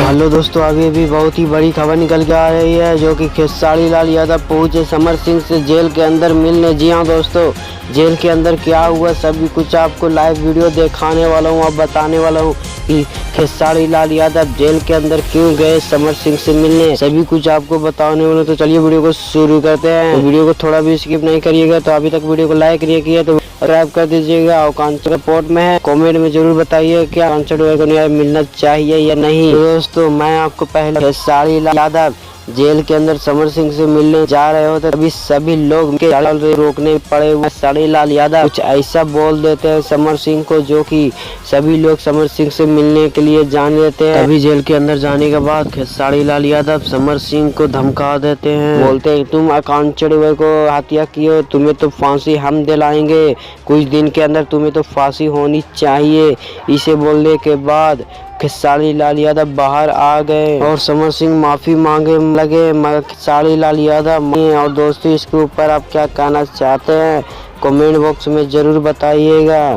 Hello दोस्तों, अभी बहुत ही बड़ी खबर निकल के आ रही है जो कि खेसारी लाल यादव पहुंचे समर सिंह से जेल के अंदर मिलने। जी हाँ दोस्तों, जेल के अंदर क्या हुआ सभी कुछ आपको लाइव वीडियो दिखाने वाला हूँ। अब बताने वाला हूँ कि खेसारी लाल यादव जेल के अंदर क्यों गए समर सिंह से मिलने, सभी कुछ आपको बताने वाला। तो चलिए वीडियो को शुरू करते हैं। तो वीडियो को थोड़ा भी स्किप नहीं करिएगा। तो अभी तक वीडियो को लाइक नहीं किया तो सब्सक्राइब कर दीजिएगा। और कांचन रिपोर्ट में है, कमेंट में जरूर बताइए क्या कांचन को न्याय मिलना चाहिए या नहीं। तो दोस्तों मैं आपको पहले खेसारी लाल यादव जेल के अंदर समर सिंह से मिलने जा रहे होते तभी सभी लोग के रोकने पड़े हुए। खेसारी लाल यादव कुछ ऐसा बोल देते हैं समर सिंह को जो कि सभी लोग समर सिंह से मिलने के लिए जाने देते हैं। तभी जेल के अंदर जाने के बाद खेसारी लाल यादव समर सिंह को धमका देते हैं, बोलते हैं तुम आकांक्षी को हत्या किए, तुम्हें तो फांसी हम दिलाएंगे, कुछ दिन के अंदर तुम्हें तो फांसी होनी चाहिए। इसे बोलने के बाद खेसारी लाल यादव बाहर आ गए और समर सिंह माफी मांगे लगे मगर खेसारी लाल यादव। और दोस्तों इसके ऊपर आप क्या कहना चाहते हैं कमेंट बॉक्स में जरूर बताइएगा।